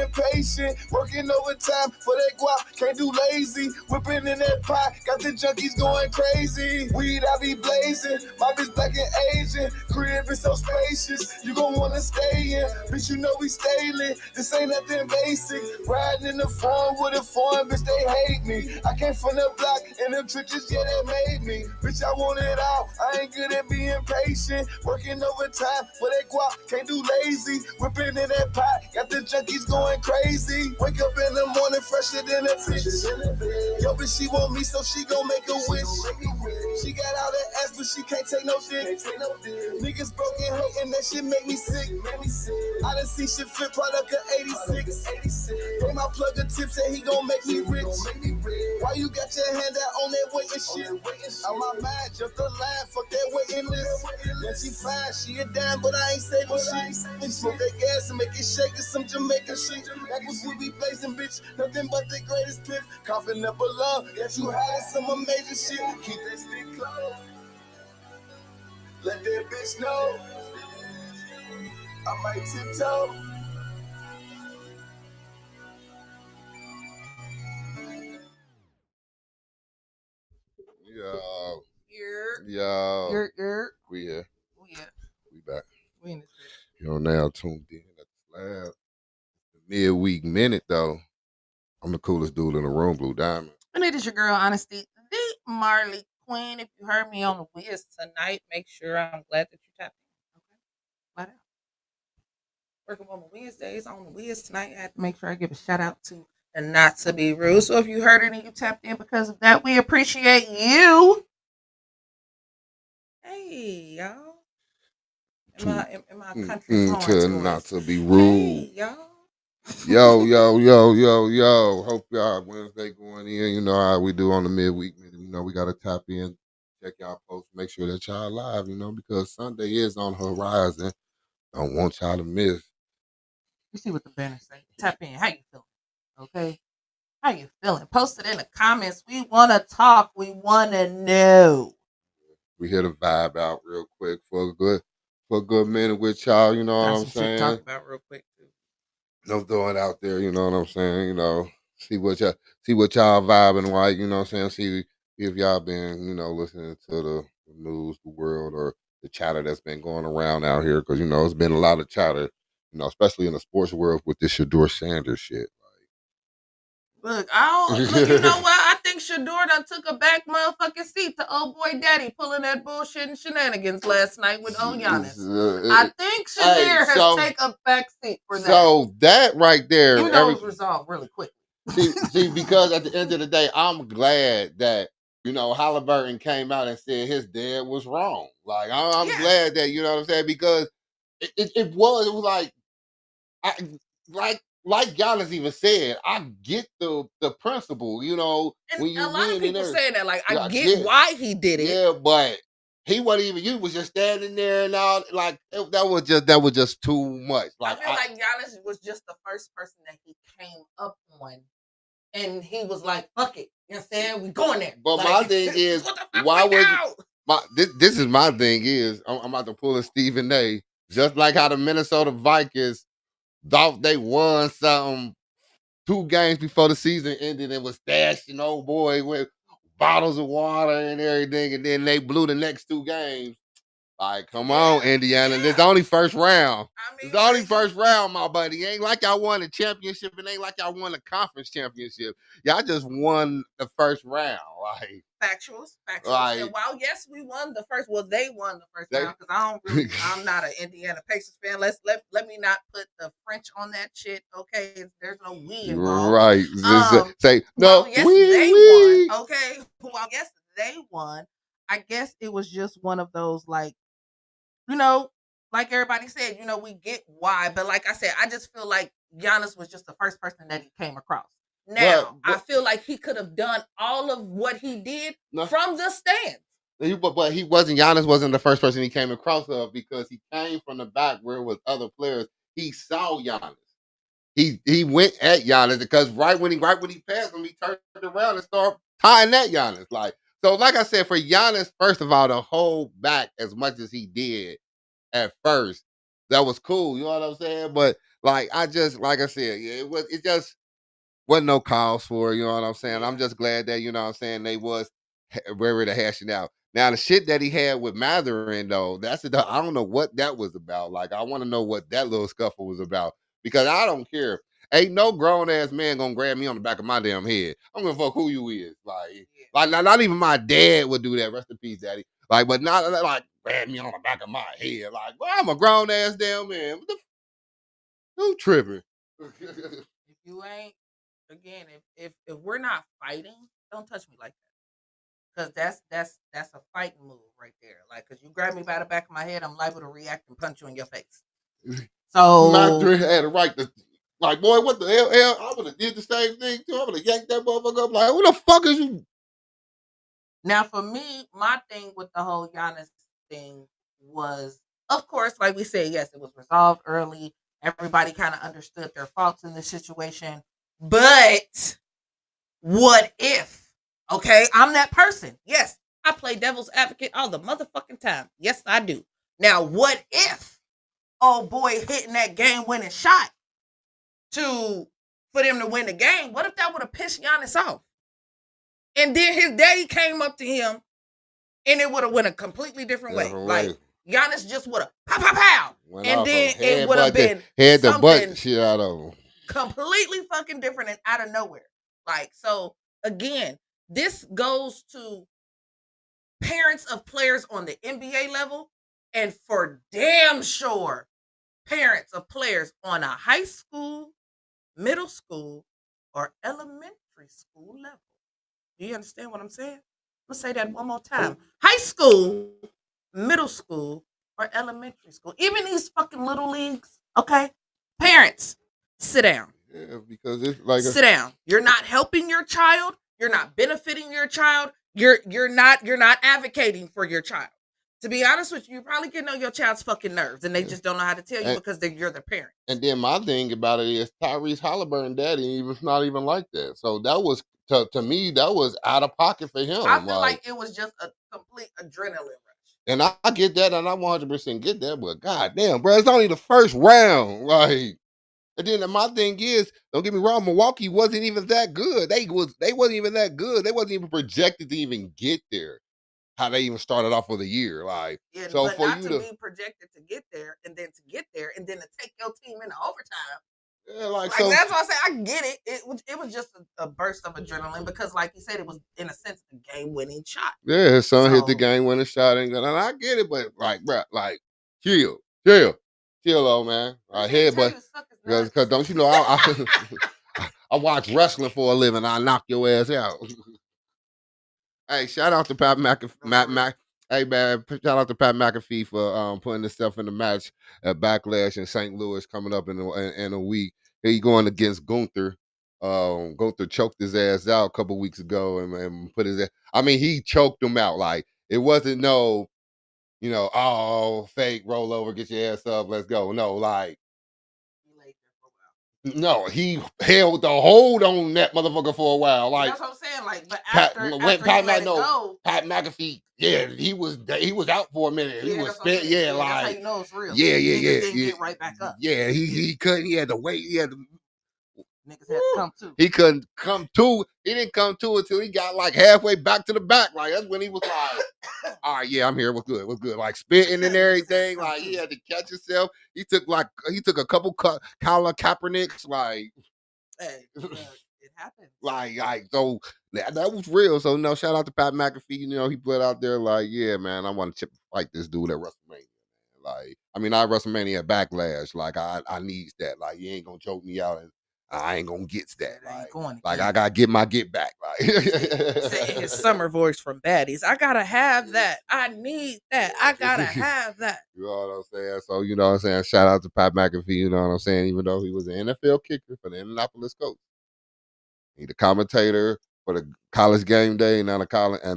impatient, working overtime for that guap, can't do lazy. Whipping in that pot, got the junkies going crazy. Weed I be blazing, my bitch black and Asian. Crib is so spacious, you gon' wanna stay in. Bitch, you know we stay lit, this ain't nothing basic. Riding in the farm with a foreign, bitch, they hate me. I came from the block, and them trenches, yeah, they made me. Bitch, I want it all, I ain't good at being patient. Working overtime for that guap, can't do lazy. Whipping in that pot, got the junkies going crazy. Wake up in the morning fresher than a bitch. Yo, bitch, she want me, so she gon' make a wish. She got all that ass, but she can't take no dick. Niggas broken, hating, that shit make me sick. I done see shit flip product of 86. Pay my plug a tip, say he gon' make me rich. Why you got your hand out on that waiting shit? On my mind, jump the line, fuck that waiting list. Then she fine, she a dime, but I ain't saving shit. She smoke that gas and make it shake, it's some Jamaican shit. That was we be blazing, bitch, nothing but the greatest piff. Coughing up a lung, got you high in some amazing shit. Keep that stick close, let that bitch know I might tiptoe. Yo, Yo. yo, we here, we back. You're now tuned in at the slab. Midweek minute though. I'm the coolest dude in the room, Blue Diamond. And it is your girl, Honesty, the Marley Queen. If you heard me on the Wiz tonight, make sure I'm glad that you tapped in. Okay? Flat out. Working on the Wednesdays on the Wiz tonight. I had to make sure I give a shout out to the Not to Be Rude. So if you heard it and you tapped in because of that, we appreciate you. Hey, y'all. Am I country to flowing not to to be rude. Hey, y'all. Yo. Hope y'all Wednesday going in. You know how we do on the midweek minute. You know, we gotta tap in, check y'all posts, make sure that y'all live, you know, because Sunday is on the horizon. Don't want y'all to miss. You see what the banner say. Tap in. How you feeling? Okay. How you feeling? Post it in the comments. We want to talk. We want to know. We here to vibe out real quick for a good minute with y'all. You know Got what I'm some shit to talk saying? about real quick too. No throwing out there. You know what I'm saying? You know, see what y'all vibing like. You know what I'm saying? See if y'all been listening to the news, the world, or the chatter that's been going around out here. Because you know it's been a lot of chatter. You know, especially in the sports world with this Shador Sanders shit. Look, you know what? I think Shador done took a back motherfucking seat to old boy daddy pulling that bullshit and shenanigans last night with Giannis. I think Shador has taken a back seat for that. So that right there, you know, it was resolved really quick. see, because at the end of the day, I'm glad that Halliburton came out and said his dad was wrong. Like I'm glad that you know what I'm saying, because it was like like Giannis even said, I get the principle, And when you a lot of win people and saying that, like, I get why he did it. Yeah, but he wasn't even. You was just standing there and all. Like that was just too much. Like I feel like Giannis was just the first person that he came up on, and he was like, "Fuck it," you know what I'm saying? We going there. But like, my thing is, why was this is my thing is I'm about to pull a Stephen A. Just like how the Minnesota Vikings thought they won something 2 games before the season ended and was dashing old boy with bottles of water and everything, and then they blew the next 2 games. Like, come on, Indiana. It's only first round. It's only first round, my buddy. It ain't like y'all won a championship. It ain't like y'all won a conference championship. Y'all just won the first round. Like factuals. Like, and while yes, we won the first. Well, they won the first round because I'm not an Indiana Pacers fan. Let me not put the French on that shit. Okay, there's no we involved. Right. Say no. Well, yes, they won. Okay. Well, yes, they won. I guess it was just one of those, like, like everybody said, we get why. But like I said, I just feel like Giannis was just the first person that he came across. Now, I feel like he could have done all of what he did from the stands. But he wasn't. Giannis wasn't the first person he came across of, because he came from the back where it was other players. He saw Giannis. He went at Giannis because right when he passed him, he turned around and started tying at Giannis. Like I said, for Giannis, first of all, to hold back as much as he did at first, that was cool. You know what I'm saying? But like I said, yeah, it just wasn't no cause for it, you know what I'm saying? I'm just glad that, you know what I'm saying, they was ready to hash it out. Now the shit that he had with Matherin though, I don't know what that was about. Like I want to know what that little scuffle was about because I don't care. Ain't no grown ass man gonna grab me on the back of my damn head. I'm gonna fuck who you is. Like not even my dad would do that. Rest in peace, daddy. Like, but not like grab me on the back of my head. Like, well, I'm a grown ass damn man. What the who tripping? If you ain't, again, if we're not fighting, don't touch me like that. Cause that's a fighting move right there. Like, cause you grab me by the back of my head, I'm liable to react and punch you in your face. So Matherin had a right to. Like, boy, what the hell? I would have did the same thing too. I would have yanked that motherfucker up. Like, who the fuck is you? now for me, my thing with the whole Giannis thing was, of course, like we said, yes, it was resolved early. Everybody kind of understood their faults in the situation. But what if? Okay, I'm that person. Yes, I play devil's advocate all the motherfucking time. Yes, I do. Now, what if old boy hitting that game winning shot for them to win the game? What if that would have pissed Giannis off? And then his daddy came up to him and it would have went a completely different way. Like Giannis just would have pow pow pow. And then it would have been had the butt shit out of him. Completely fucking different and out of nowhere. Like, so again, this goes to parents of players on the NBA level, and for damn sure, parents of players on a high school, middle school, or elementary school level. Do you understand what I'm saying? I'm gonna say that one more time. High school, middle school, or elementary school. Even these fucking little leagues, okay? Parents, sit down. Yeah, because it's like sit down. You're not helping your child. You're not benefiting your child. You're not advocating for your child. To be honest with you, you probably get on your child's fucking nerves, and they just don't know how to tell you because you're the parent. And then my thing about it is Tyrese Halliburton daddy was not even like that. So that was to me, that was out of pocket for him. I feel like it was just a complete adrenaline rush. And I get that, and I 100% get that, but goddamn, bro, it's only the first round. Like, and then my thing is, don't get me wrong, Milwaukee wasn't even that good. They wasn't even that good. They wasn't even projected to even get there. How they even started off for the year, like yeah, so but for not you to be projected to get there, and then to get there, and then to take your team into overtime. Yeah, like so, that's why I say I get it. It was just a burst of adrenaline because, like you said, it was in a sense the game-winning shot. Yeah, his son hit the game-winning shot, and I get it, but like, bro, like, chill, old man. Right here, but because don't you know I watch wrestling for a living. I knock your ass out. Hey, shout out to Pat McAfee. Hey man, shout out to Pat McAfee for putting himself in the match at Backlash in St. Louis coming up in a week. He going against Gunther. Gunther choked his ass out a couple weeks ago and put his ass. I mean, he choked him out. Like it wasn't no, oh fake roll over, get your ass up, let's go. No, like. No, he held the hold on that motherfucker for a while. Like that's what I'm saying. Like, but after Pat McAfee, yeah, he was out for a minute. He was spent, like that's how you know it's real. Yeah. Didn't get right back up. Yeah, he couldn't. He had to wait. He had to. Niggas had to come to. He couldn't come to. He didn't come to until he got like halfway back to the back. Like that's when he was like, "All right, yeah, I'm here. What's good? What's good?" Like spitting and everything. Like he had to catch himself. He took a couple Colin Kaepernicks. Like, hey, it happened. Like so that was real. So no, shout out to Pat McAfee. He put out there like, yeah, man, I want to fight this dude at WrestleMania. Like, I mean, not WrestleMania, Backlash. Like, I needs that. Like, you ain't gonna choke me out and I ain't gonna get that. Like I gotta get my get back. Like saying his summer voice from Baddies. I gotta have that. I need that. I gotta have that. You know what I'm saying? So you know what I'm saying? Shout out to Pat McAfee, you know what I'm saying? Even though he was an NFL kicker for the Indianapolis Colts. He's the commentator for the College Game Day, and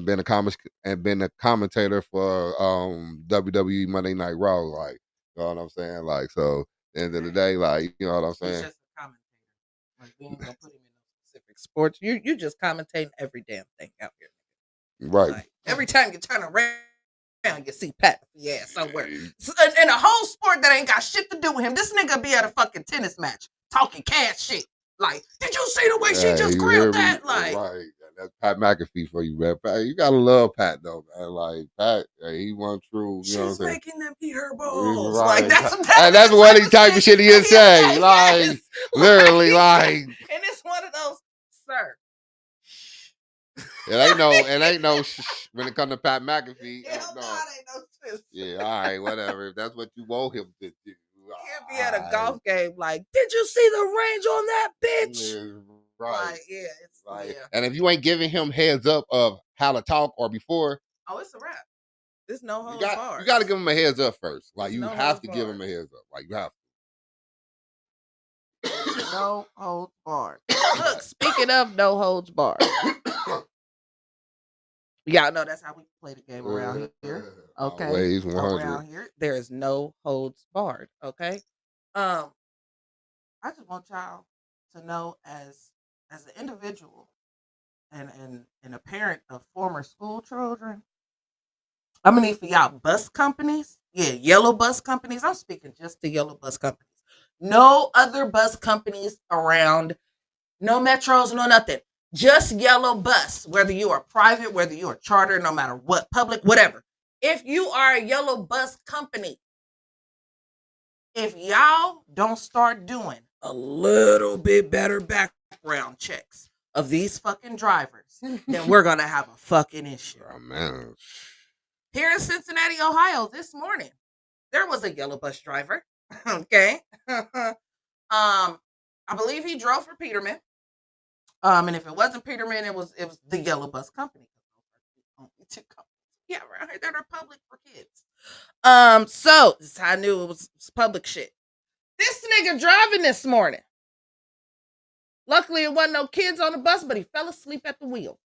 been a commentator for WWE Monday Night Raw. Like, you know what I'm saying? Like, so at the end of the day, like, you know what I'm saying? He's just a commentator. Like, we ain't gonna put him in specific sports. You just commentating every damn thing out here. Right. Like, every time you turn around, around, you see Pat somewhere. In a whole sport that ain't got shit to do with him. This nigga be at a fucking tennis match talking cash shit. Like, did you see the way she just grilled that? Like, right. That's Pat McAfee for you, man. Pat, you gotta love Pat though, man. Like Pat, he one true. You know what I'm saying? Making them eat her balls. Right. Like that's what he type of shit he'll say. Like yes. literally, like. And it's one of those, sir. It ain't no when it comes to Pat McAfee. Hell no, it ain't no shit. Yeah, all right, whatever. If that's what you want him to do. He'll be at a golf game like, did you see the range on that bitch? Yeah, right. Like, yeah, it's right. Yeah. And if you ain't giving him heads up of how to talk or before, it's a wrap. There's no holds barred. You got to give him a heads up first. Like you no have to give him a heads up. Like you have to. No holds barred. Look, speaking of no holds barred. Y'all know that's how we play the game around here. Okay. Always 100. Around here, there is no holds barred. Okay. I just want y'all to know as an individual and a parent of former school children, I'm gonna need for y'all bus companies. Yeah, yellow bus companies. I'm speaking just to yellow bus companies. No other bus companies around. No metros, no nothing. Just yellow bus, whether you are private, whether you are charter, no matter what, public, whatever. If you are a yellow bus company, if y'all don't start doing a little bit better background checks of these fucking drivers, then we're going to have a fucking issue. Oh, man. Here in Cincinnati, Ohio, this morning, there was a yellow bus driver. Okay. I believe he drove for Peterman. And if it wasn't Peterman, it was the yellow bus company. Yeah, around here that are public for kids. So this is how I knew it was public shit. This nigga driving this morning. Luckily, it wasn't no kids on the bus, but he fell asleep at the wheel.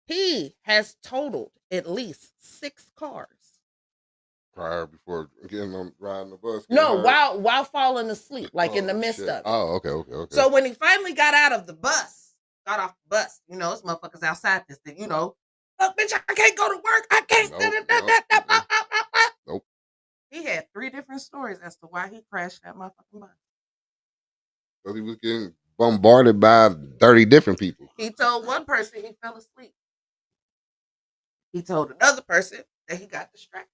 He has totaled at least 6 cars. Prior before getting on riding the bus. No, while falling asleep, like in the midst of it. Oh, okay. So when he finally got off the bus, you know, this motherfucker's outside this thing, you know. Look, bitch, I can't go to work. I can't. Nope. He had 3 different stories as to why he crashed that motherfucking bus. So he was getting bombarded by 30 different people. He told one person he fell asleep. He told another person that he got distracted.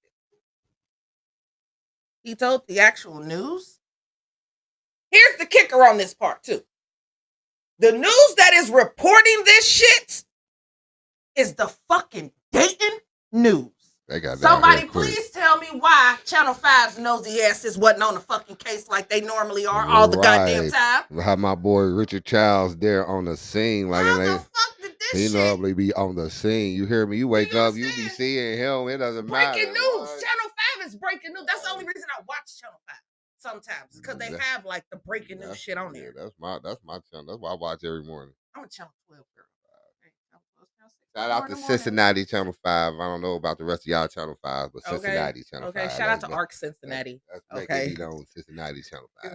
He told the actual news. Here's the kicker on this part, too. The news that is reporting this shit is the fucking Dayton News. They got somebody please tell me why Channel 5's nosy asses wasn't on the fucking case like they normally are all the goddamn time. How my boy Richard Childs there on the scene. Like, how the fuck did this he shit? normally be on the scene. You hear me? You wake up, you be seeing him. It doesn't matter. Breaking news. Channel 5 is breaking news. That's the only reason I watch Channel 5 sometimes. Because they have like the breaking news shit on there. That's my channel. That's why I watch every morning. I'm a Channel 12 girl. Shout out to Cincinnati Channel 5. I don't know about the rest of y'all Channel 5, but Cincinnati Channel 5. Okay, shout out to ARC Cincinnati. That's making it on Cincinnati Channel 5.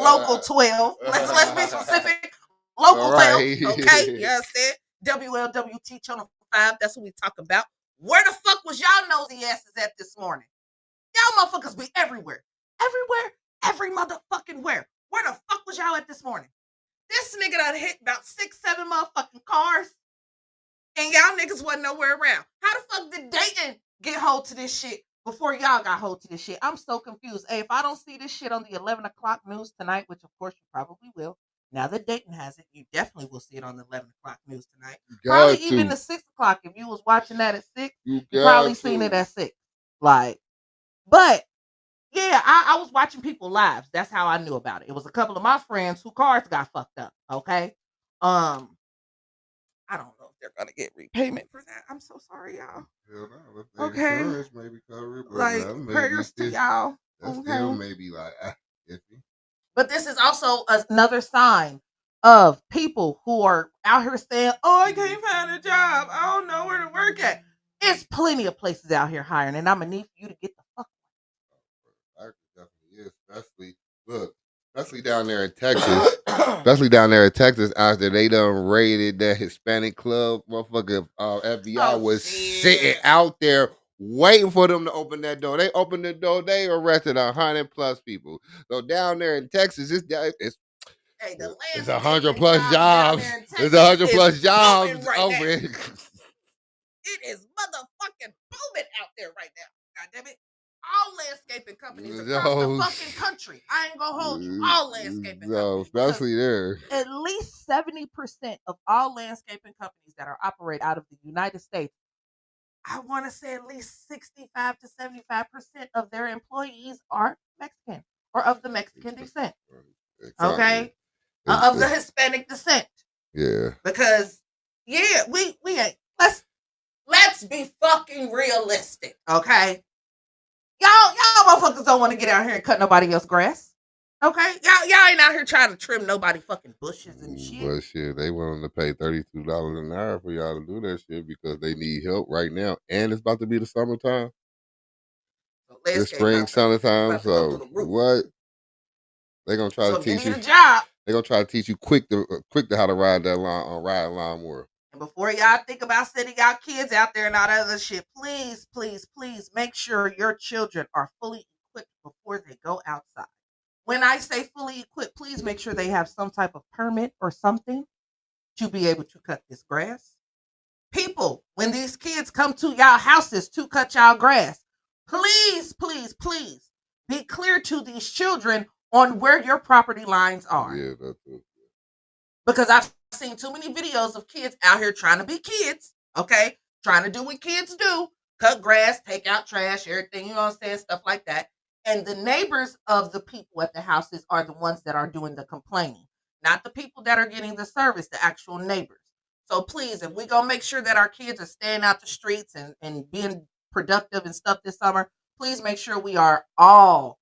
Local 12. Let's be specific. Local 12. Okay, you understand? WLWT Channel 5. That's what we talk about. Where the fuck was y'all nosy asses at this morning? Y'all motherfuckers be everywhere. Everywhere. Every motherfucking where. Where the fuck was y'all at this morning? This nigga done hit about 6, 7 motherfucking cars. And y'all niggas wasn't nowhere around. How the fuck did Dayton get hold to this shit before y'all got hold to this shit? I'm so confused. Hey, if I don't see this shit on the 11 o'clock news tonight, which of course you probably will, now that Dayton has it, you definitely will see it on the 11 o'clock news tonight. Probably even the 6 o'clock. If you was watching that at 6, you probably seen it at 6. Like, but yeah, I was watching people lives. That's how I knew about it. It was a couple of my friends whose cars got fucked up. Okay. I don't know if they're gonna get repayment for that. I'm so sorry, y'all. No, okay. Maybe cover it, like prayers to y'all. That still maybe like iffy. But this is also another sign of people who are out here saying, "Oh, I can't find a job. I don't know where to work at." It's plenty of places out here hiring, and I'm gonna need for you to get the fuck. Definitely is, especially down there in Texas. especially down there in Texas, after they done raided that Hispanic club, motherfucker, FBI was sitting out there waiting for them to open that door. They opened the door, they arrested 100+ people. So down there in Texas, it's hey, the it's 100+ jobs. It's 100+ jobs open. It is motherfucking booming out there right now. God damn it. All landscaping companies across the fucking country. I ain't gonna hold you. All landscaping companies. Especially there. At least 70% of all landscaping companies that are operate out of the United States, I want to say at least 65 to 75% of their employees are Mexican or of the Mexican descent. Exactly. Okay? Of the Hispanic descent. Yeah. Because, yeah, we ain't. Let's be fucking realistic, okay? Y'all motherfuckers don't want to get out here and cut nobody else's grass. Okay? Y'all ain't out here trying to trim nobody fucking bushes and shit. But shit, they willing to pay $32 an hour for y'all to do that shit because they need help right now. And it's about to be the summertime. The spring, summertime. So what? They gonna try to teach you a job. They gonna try to teach you quick to how to ride that lawnmower. And before y'all think about sending y'all kids out there and all that other shit, please make sure your children are fully equipped before they go outside. When I say fully equipped, please make sure they have some type of permit or something to be able to cut this grass. People, when these kids come to y'all houses to cut y'all grass, please be clear to these children on where your property lines are. Yeah, that's it. Because I've seen too many videos of kids out here trying to be kids, okay? Trying to do what kids do, cut grass, take out trash, everything, you know what I'm saying, stuff like that. And the neighbors of the people at the houses are the ones that are doing the complaining, not the people that are getting the service, the actual neighbors. So please, if we're going to make sure that our kids are staying out the streets and being productive and stuff this summer, please make sure we are all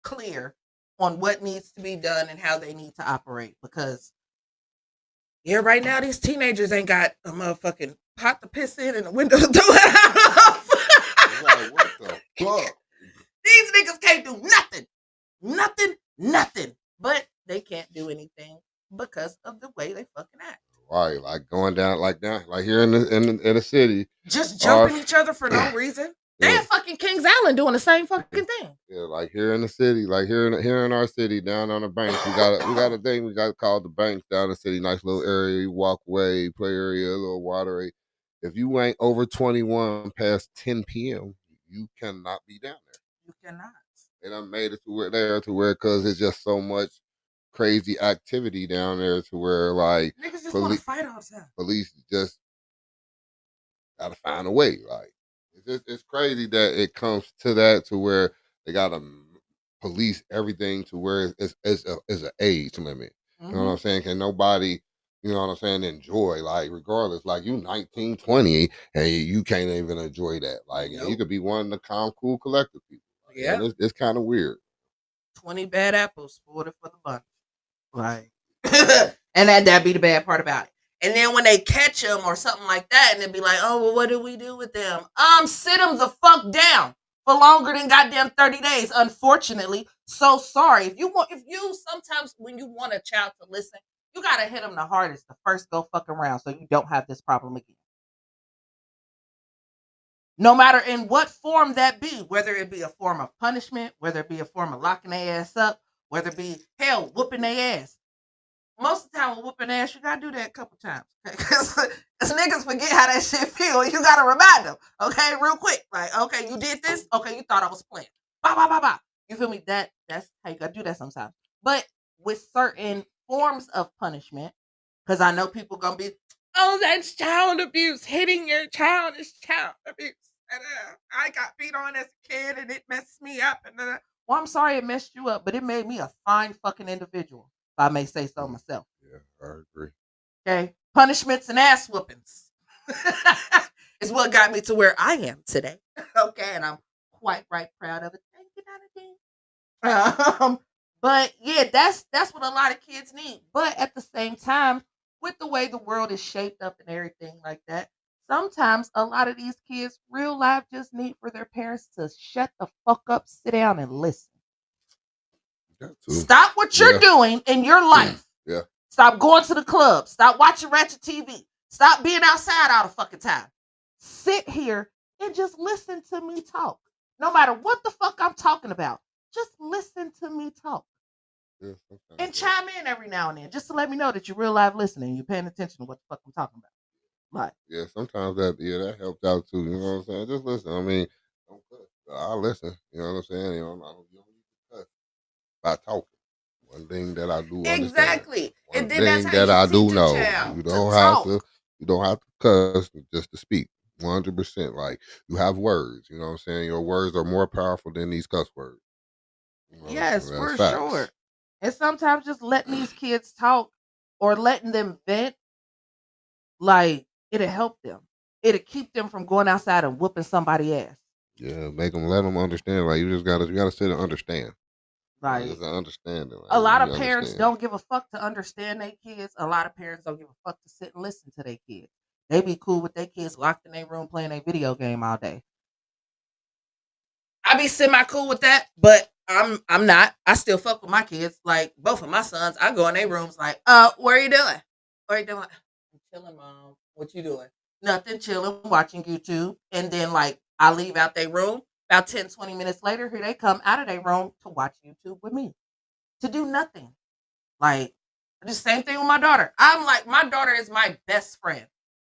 clear on what needs to be done and how they need to operate. Because, yeah, right now these teenagers ain't got a motherfucking pot to piss in and a window to throw it out. Like, what the fuck? These niggas can't do nothing. But they can't do anything because of the way they fucking act. Right, like going down like that, like here in the city, just jumping each other for no reason. They in fucking Kings Island doing the same fucking thing. Yeah, like here in the city, like here in our city, down on the banks, we got a thing we got called the banks down in the city. Nice little area, you walk away, play area, a little water area. If you ain't over 21 past 10 p.m., you cannot be down there. You cannot. They done made it to where because it's just so much crazy activity down there to where like niggas just want to fight all the time. Police just gotta find a way. Like it's crazy that it comes to that to where they gotta police everything to where it's an age limit. Mm-hmm. You know what I'm saying? Can nobody, you know what I'm saying, enjoy, like, regardless, like you 19, 20 and you can't even enjoy that. Like you could be one of the calm, cool, collective people. Like, yeah, it's kind of weird. 20 bad apples spoiled it for the bunch. Right. And that be the bad part about it. And then when they catch them or something like that, and they be like, oh, well, what do we do with them? Sit them the fuck down for longer than goddamn 30 days, unfortunately. So sorry. If you sometimes when you want a child to listen, you gotta hit them the hardest to first go fuck around so you don't have this problem again. No matter in what form that be, whether it be a form of punishment, whether it be a form of locking their ass up, whether it be, hell, whooping their ass. Most of the time with whooping ass, you gotta do that a couple times. Because niggas forget how that shit feel. You gotta remind them, okay, real quick. Like, okay, you did this? Okay, you thought I was playing. Bah, bah, bah, bah. You feel me? That's how you gotta do that sometimes. But with certain forms of punishment, because I know people gonna be, oh, that's child abuse. Hitting your child is child abuse. And, I got beat on as a kid and it messed me up. And well, I'm sorry it messed you up, but it made me a fine fucking individual, if I may say so myself. Yeah, I agree. Okay. Punishments and ass whoopings is what got me to where I am today. Okay. And I'm quite proud of it. Thank you, Donathan. But yeah, that's what a lot of kids need. But at the same time, with the way the world is shaped up and everything like that, sometimes a lot of these kids, real life, just need for their parents to shut the fuck up, sit down, and listen. Stop what you're doing in your life. Yeah. Stop going to the club. Stop watching ratchet TV. Stop being outside all the fucking time. Sit here and just listen to me talk. No matter what the fuck I'm talking about, just listen to me talk. Yeah, and chime in every now and then just to let me know that you're real live listening. You're paying attention to what the fuck I'm talking about. Right. Yeah, sometimes that helps out too. You know what I'm saying? Just listen. I mean, don't cuss. I'll listen. You know what I'm saying? You don't need to cuss by talking. One thing that I do understand. Exactly. One And then that's thing how that you I teach do a know. child You to don't have talk. to. You don't have to cuss just to speak. 100%. Like you have words. You know what I'm saying? Your words are more powerful than these cuss words. You know, Yes, that's for facts. sure. And sometimes just letting these kids talk or letting them vent, like it'll help them. It'll keep them from going outside and whooping somebody's ass. Yeah, let them understand. Like you gotta sit and understand. Like it's an understanding. Like, a lot of you parents understand. don't give a fuck to understand their kids. A lot of parents don't give a fuck to sit and listen to their kids. They be cool with their kids locked in their room playing a video game all day. I be semi cool with that, but I'm not. I still fuck with my kids. Like both of my sons, I go in their rooms like, what are you doing? What are you doing? I'm chilling, mom. What you doing? Nothing, chilling, watching YouTube. And then like I leave out their room. About 10, 20 minutes later, here they come out of their room to watch YouTube with me. To do nothing. Like the same thing with my daughter. I'm like, my daughter is my best friend.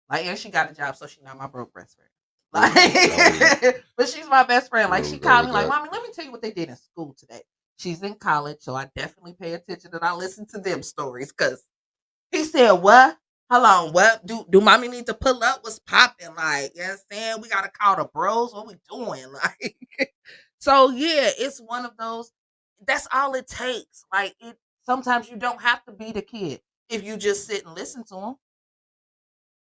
Like, and she got a job, so she's not my broke best friend. Like, but she's my best friend. Like, she called me like, "Mommy, let me tell you what they did in school today." She's in college, so I definitely pay attention and I listen to them stories. Cause he said, "What? Hold on, what? Do mommy need to pull up? What's popping? Like, you understand? We gotta call the bros. What we doing? Like, so yeah, it's one of those. That's all it takes. Like, it. Sometimes you don't have to be the kid if you just sit and listen to them.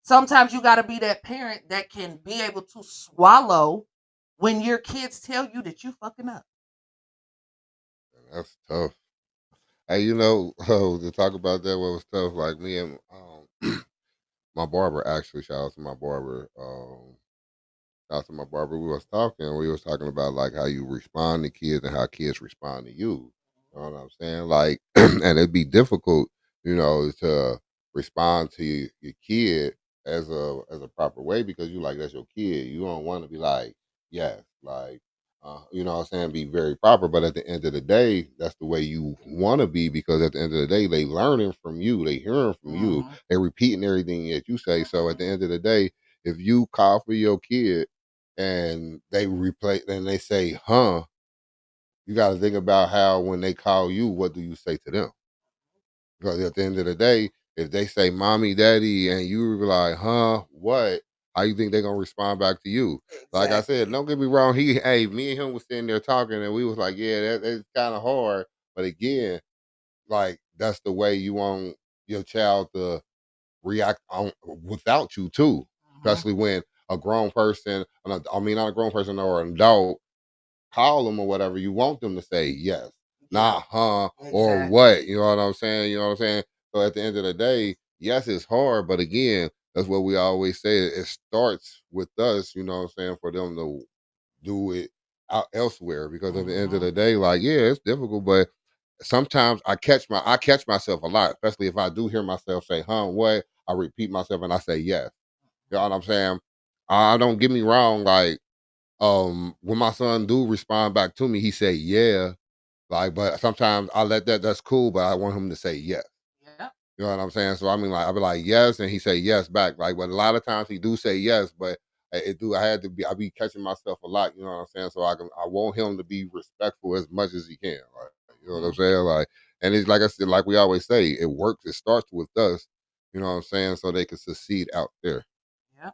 Sometimes you got to be that parent that can be able to swallow when your kids tell you that you fucking up. That's tough. Hey, to talk about that, what was tough, like me and my barber, actually, shout out to my barber. Shout out to my barber. We was talking about like how you respond to kids and how kids respond to you. You know what I'm saying? Like, and it'd be difficult, to respond to your kid as a proper way because you like that's your kid. You don't want to be like, yes, like, you know what I'm saying, be very proper. But at the end of the day, that's the way you want to be because at the end of the day, they learning from you, they hearing from you, they repeating everything that you say. So at the end of the day, if you call for your kid and they replay and they say, huh, you got to think about how when they call you, what do you say to them? Because at the end of the day, if they say mommy, daddy, and you be like, huh, what? How you think they're gonna respond back to you? Exactly. Like I said, don't get me wrong. Me and him was sitting there talking, and we was like, yeah, that's kind of hard. But again, like that's the way you want your child to react on without you too. Especially when a grown person, I mean not a grown person or an adult, call them or whatever, you want them to say yes, not or what. You know what I'm saying? You know what I'm saying? So at the end of the day, yes, it's hard, but again, that's what we always say. It starts with us, you know what I'm saying, for them to do it out elsewhere. Because at the end of the day, like, yeah, it's difficult, but sometimes I catch myself a lot, especially if I do hear myself say, what? I repeat myself and I say yes. You know what I'm saying? Don't get me wrong, like when my son do respond back to me, he say yeah, like, but sometimes I let that's cool, but I want him to say yes. Yeah. You know what I'm saying? So I mean, like, I'll be like yes, and he say yes back, like, but a lot of times he do say yes, but I be catching myself a lot, you know what I'm saying? So I want him to be respectful as much as he can, like, you know what I'm saying? Like, and it's like I said, like we always say, it works, it starts with us, you know what I'm saying, so they can succeed out there. Yeah.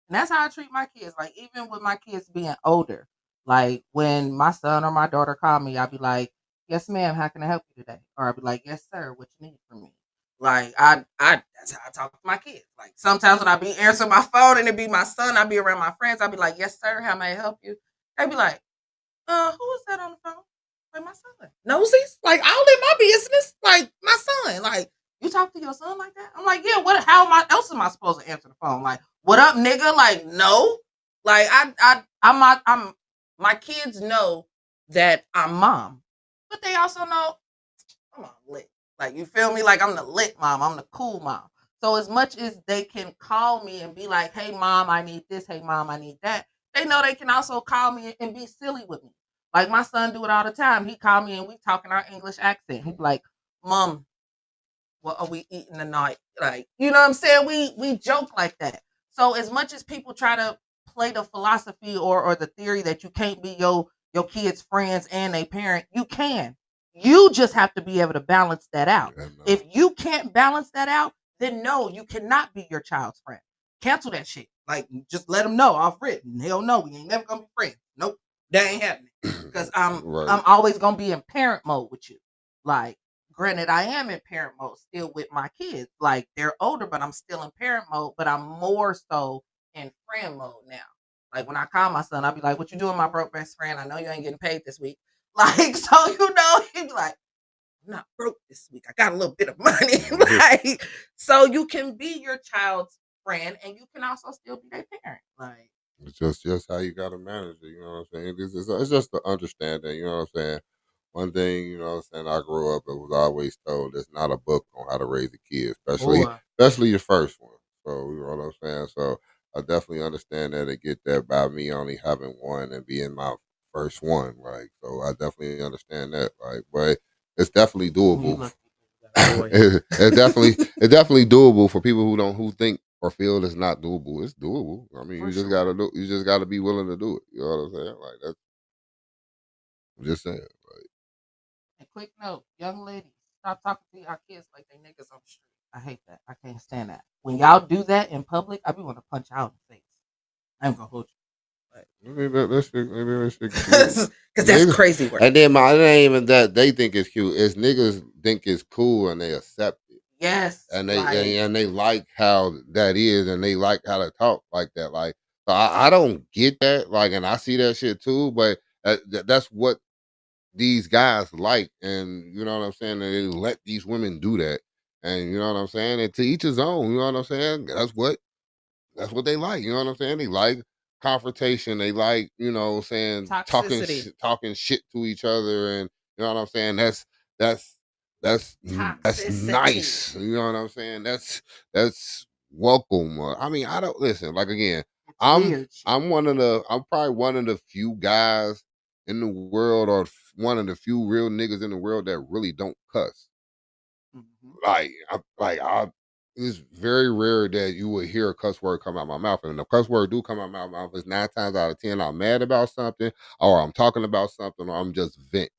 And that's how I treat my kids. Like, even with my kids being older, like when my son or my daughter call me, I'll be like, yes, ma'am, how can I help you today? Or I'll be like, yes, sir, what you need from me? Like, I that's how I talk to my kids. Like, sometimes when I be answering my phone and it be my son, I be around my friends, I'll be like, yes, sir, how may I help you? They be like, who is that on the phone? Like, my son. Nosies? Like, all in my business. Like, my son. Like, you talk to your son like that? I'm like, yeah, how else am I supposed to answer the phone? Like, what up, nigga? Like, no. Like, I'm my kids know that I'm mom. But they also know I'm lit. Like, you feel me? Like, I'm the lit mom. I'm the cool mom. So as much as they can call me and be like, hey, mom, I need this. Hey, mom, I need that. They know they can also call me and be silly with me. Like, my son do it all the time. He call me and we talk in our English accent. He be like, Mom, what are we eating tonight? Like, you know what I'm saying? We joke like that. So as much as people try to play the philosophy or the theory that you can't be your kids' friends and a parent, you can. You just have to be able to balance that out. If you can't balance that out, then no, you cannot be your child's friend. Cancel that shit. Like, just let them know off written. Hell no, we ain't never gonna be friends. Nope, that ain't happening. Because I'm always gonna be in parent mode with you. Like, granted, I am in parent mode still with my kids. Like, they're older, but I'm still in parent mode. But I'm more so in friend mode now. Like, when I call my son, I'll be like, "What you doing, my broke best friend? I know you ain't getting paid this week." Like, so he'd be like, "I'm not broke this week. I got a little bit of money." Like, so you can be your child's friend, and you can also still be their parent. Like, it's just how you gotta manage it. You know what I'm saying? It's just the understanding. You know what I'm saying? One thing, you know what I'm saying, I grew up and was always told there's not a book on how to raise a kid, especially your first one. So, you know what I'm saying? So, I definitely understand that and get that by me only having one and being my first one. Like, so I definitely understand that. Like, but it's definitely doable. It's definitely doable for people who think or feel it's not doable. It's doable. I mean, you just gotta be willing to do it. You know what I'm saying? Like, that's I'm just saying. a quick note, young ladies, stop talking to our kids like they niggas on the street. I hate that. I can't stand that. When y'all do that in public, I be want to punch out in the face. I ain't gonna hold you. Maybe that's cute. Because that's crazy work. And then it ain't even that they think it's cute. It's niggas think it's cool and they accept it. Yes. And they like how that is and they like how to talk like that. Like, so I don't get that. Like, and I see that shit too. But that's what these guys like, and you know what I'm saying. And they let these women do that, and you know what I'm saying. And to each his own. You know what I'm saying. That's what they like. You know what I'm saying? They like confrontation. They like, you know, saying talking shit to each other, and you know what I'm saying. That's nice. You know what I'm saying? That's welcome. I mean, I don't listen. Like again, I'm probably one of the few guys in the world, or one of the few real niggas in the world that really don't cuss. Mm-hmm. It's very rare that you would hear a cuss word come out my mouth. And the cuss word do come out my mouth, it's 9 times out of 10 I'm mad about something, or I'm talking about something, or I'm just venting.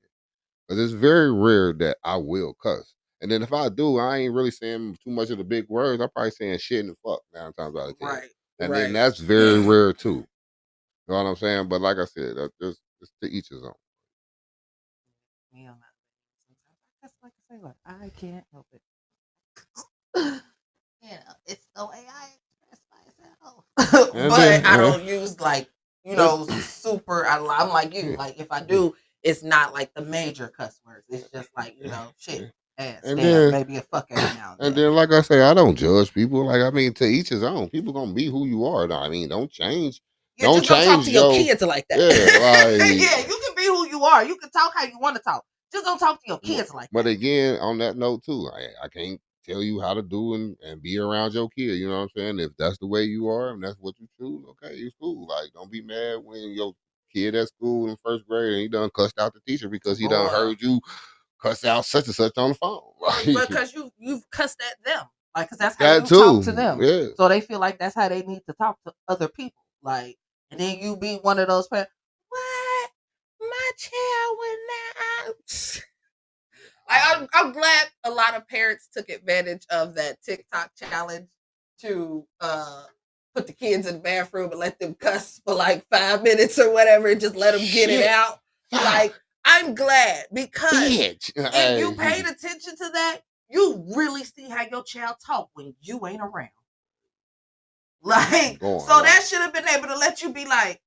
Because it's very rare that I will cuss. And then if I do, I ain't really saying too much of the big words. I'm probably saying shit and fuck 9 times out of 10. Right. And then that's very rare too. You know what I'm saying? But like I said, it's to each his own. Me on that. Like I say, like, I can't help it. You know, it's the way I express myself. But I don't use like, you know, super. I'm like you. Like, if I do, it's not like the major cuss words. It's just like, you know, shit, ass, and damn, maybe a fuck every now and then, like I say, I don't judge people. Like, I mean, to each his own. People gonna be who you are. I mean, don't change. Yeah, don't talk to your kids like that. Yeah, yeah, you can be who you are. You can talk how you want to talk. Just don't talk to your kids like that. But again, on that note too, I can't tell you how to do and be around your kid. You know what I'm saying? If that's the way you are and that's what you choose, okay, it's cool. Like, don't be mad when your kid at school in first grade and he done cussed out the teacher because he done heard you cuss out such and such on the phone. Like, because you've cussed at them. Like, because that's how you talk to them. Yeah. So they feel like that's how they need to talk to other people. Like, and then you be one of those parents, what? My child went out. I'm glad a lot of parents took advantage of that TikTok challenge to put the kids in the bathroom and let them cuss for like 5 minutes or whatever and just let them get it out. Like, I'm glad, because if you paid attention to that, you really see how your child talk when you ain't around. Like, so that should have been able to let you be like,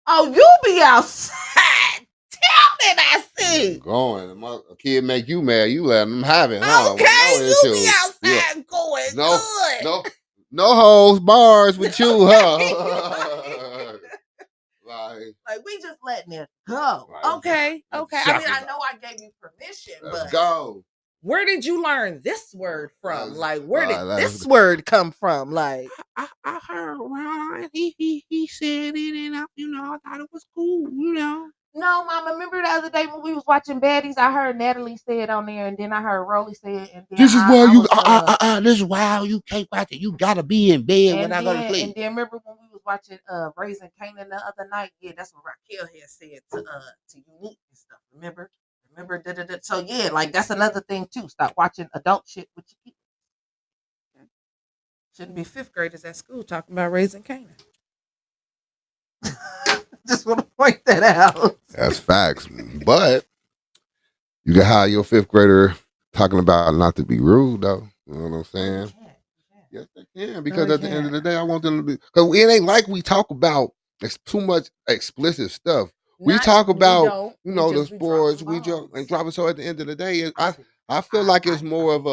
oh, you be outside. Tell me I see. Going. My kid make you mad, you let them have it, huh? Okay, you be outside going good. No hoes, bars with you, huh? Like, we just letting it go. Like, Okay. I mean, I know I gave you permission, let's go. Where did you learn this word from? Like, where did this go. word come from? Like, I heard Ron. He said it, and I thought it was cool. No, Mama. Remember the other day when we was watching Baddies? I heard Natalie say it on there, and then I heard Rolly say it, and then this is why this is why you can't watch it. You gotta be in bed when I go to sleep. And then remember when we was watching Raising Kanan the other night? Yeah, that's what Raquel had said to Unique and stuff. Remember? So yeah, like that's another thing too. Stop watching adult shit with your kids. Shouldn't be fifth graders at school talking about Raising Kanan. Just want to point that out. That's facts. But you can have your fifth grader talking about not to be rude, though. You know what I'm saying? Yes, they can. Because at the end of the day, I want them to be. Because it ain't like we talk about too much explicit stuff. We talk about, the sports. We jump and drop it. So at the end of the day, I feel like it's more of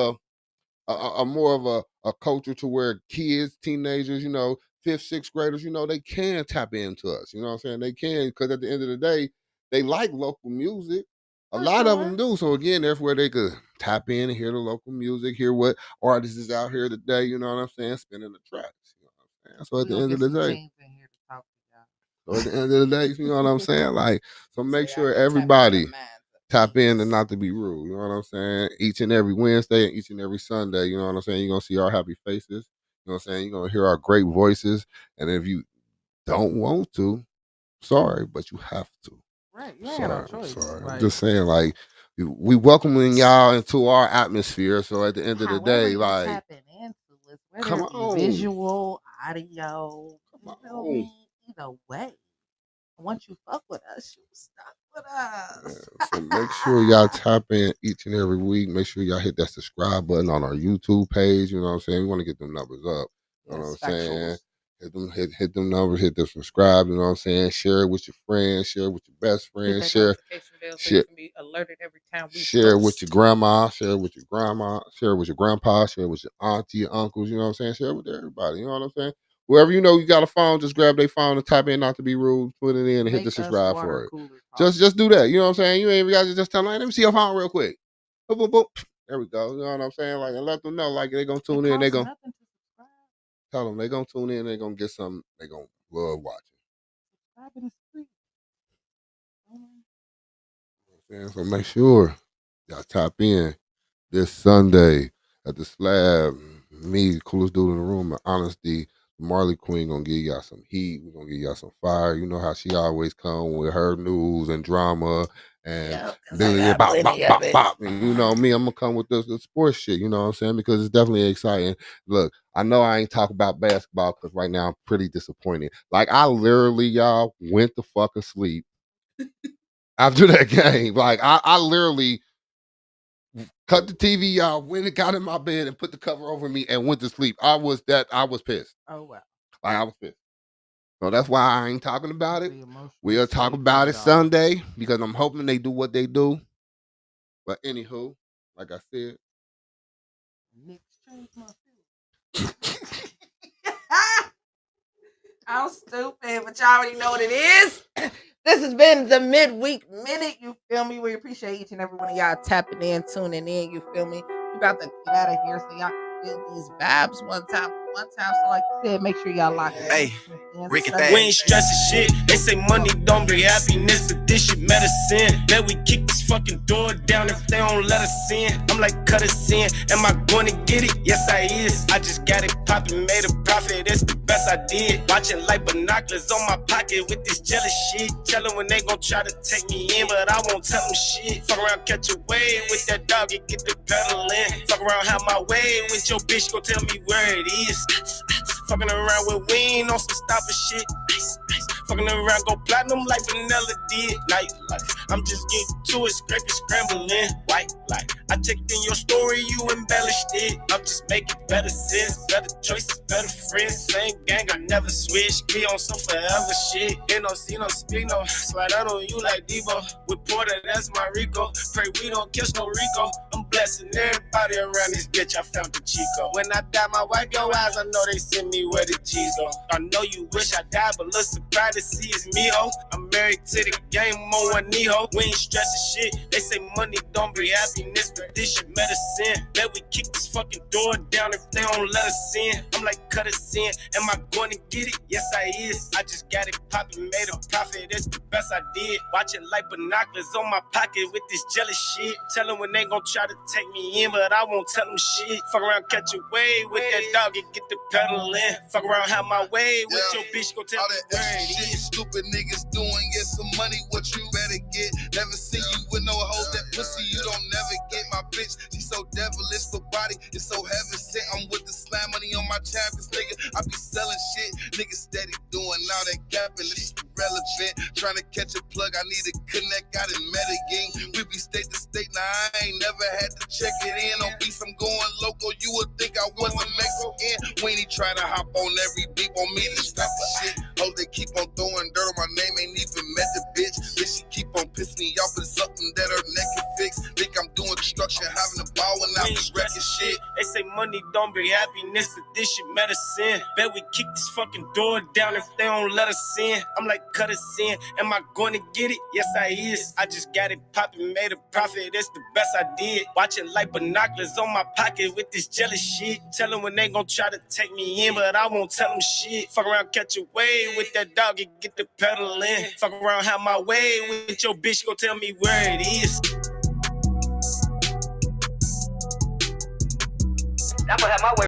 a culture to where kids, teenagers, 5th, 6th graders, they can tap into us. You know what I'm saying? They can, because at the end of the day, they like local music. A lot of them do. So again, that's where they could tap in and hear the local music, hear what artists is out here today. You know what I'm saying? Spinning the tracks. You know what I'm saying? So at the end of the day. So at the end of the day, you know what I'm saying? Like, so make sure everybody tap in and not to be rude. You know what I'm saying? Each and every Wednesday and each and every Sunday, you know what I'm saying? You're going to see our happy faces. You know what I'm saying? You're going to hear our great voices. And if you don't want to, sorry, but you have to. Right. You ain't got no choice. Sorry. Right. I'm just saying, like, we welcoming y'all into our atmosphere. So at the end of the day, like, tapping into it, come on. Visual, audio, either way. Once you fuck with us, you stuck with us. Yeah, so make sure y'all tap in each and every week. Make sure y'all hit that subscribe button on our YouTube page. You know what I'm saying? We want to get them numbers up. You know what I'm saying? Hit them numbers, hit the subscribe, you know what I'm saying? Share it with your friends, share it with your best friends, share it so you can be alerted every time we share it with your grandma, share it with your grandma, share it with your grandpa, share it with your auntie, your uncles, you know what I'm saying? Share it with everybody, you know what I'm saying? Whoever you got a phone, just grab their phone and type in not to be rude, put it in and hit the subscribe for it. Just do that, you know what I'm saying? You ain't even got to just tell them, let me see your phone real quick. Boop, boop, boop. There we go, you know what I'm saying? Like, and let them know, like, they're going to tune in, they're going to tell them they're going to tune in, they're going to get something, they're going to love watching. So make sure y'all tap in this Sunday at the Slab. Me, coolest dude in the room, and Honesty. Marley Queen gonna give y'all some heat. We're gonna give y'all some fire. You know how she always come with her news and drama and bop, bop, bop, bop. And you know me, I'm gonna come with the sports shit. You know what I'm saying? Because it's definitely exciting. Look, I know I ain't talking about basketball because right now I'm pretty disappointed. Like, I literally, y'all, went to fucking sleep after that game. Like, I literally cut the TV off, went and got in my bed and put the cover over me and went to sleep. I was pissed. Oh, wow. Like, I was pissed. So that's why I ain't talking about it. We'll talk about it Sunday because I'm hoping they do what they do. But anywho, like I said, I'm stupid, but y'all already know what it is. This has been the Midweek Minute. You feel me? We appreciate each and every one of y'all tapping in, tuning in. You feel me? We about to get out of here so y'all can feel these vibes one time. So like you said, make sure y'all lock in. Hey, Ricky, we ain't stressing shit. They say money don't bring happiness, but this shit medicine. Bet we kick this fucking door down if they don't let us in. I'm like, cut us in. Am I going to get it? Yes, I is. I just got it poppin', made a profit. It's the best I did. Watching like binoculars on my pocket with this jealous shit. Tell them when they gon' try to take me in, but I won't tell them shit. Fuck around, catch a wave with that dog and get the pedal in. Fuck around, have my way with your bitch, gon' tell me where it is. Fucking around with Wayne on some stopping shit. Fucking around, go platinum like Vanilla did. Nightlife, I'm just getting to it, scraping, scrambling. White light, I checked in your story, you embellished it. I'm just making better sense, better choices, better friends. Same gang, I never switch. Be on some forever shit. Ain't no see, no speak, no slide out on you like Devo. With Porter, that's my Rico. Pray we don't catch no Rico. I'm blessing everybody around this bitch. I found the Chico. When I die, my wife go eyes. I know they send me where the G's go. I know you wish I died, but look surprised to see it's me, ho. I'm married to the game, on one knee, ho. We ain't stressing shit. They say money don't bring happiness, but this shit medicine. Bet we kick this fucking door down if they don't let us in. I'm like, cut us in. Am I going to get it? Yes, I is. I just got it poppin', made a profit. That's the best I did. Watching like binoculars on my pocket with this jealous shit. Tell them when they gon' try to take me in, but I won't tell them shit. Fuck around, catch a wave with that dog and get the pedal in. Fuck around, have my way with your bitch, go tell all me that where extra it shit is. stupid niggas doing. Get some money, what you better get. Never see you with no hoes. That pussy you don't never get. My bitch, she so devilish, but body is so heaven sent. I'm with the slime money on my champions, nigga. I be selling shit. Niggas steady doing all that gapping. It's irrelevant. Trying to catch a plug, I need to connect out in Medellin. We be state to state, now I ain't never had to check it in. On beats, I'm going local. You would think I was a Mexican. Weenie try to hop on every beat on me to stop the shit. Oh, they keep on throwing dirt on my name, ain't even met the bitch. Bitch, she keep on pissing me off, but it's something that her neck can fix. Think I'm doing construction, having a ball when I was wrecking shit. They say money don't bring happiness, but this shit medicine. Bet we kick this fucking door down if they don't let us in. I'm like, cut us in. Am I going to get it? Yes, I is. I just got it poppin', made a profit. That's the best I did. Watching like binoculars on my pocket with this jealous shit. Tell them when they gon' try to take me in, but I won't tell them shit. Fuck around, catch a wave with that dog and get the pedal in. Fuck around, have my way with your bitch, go tell me where it is.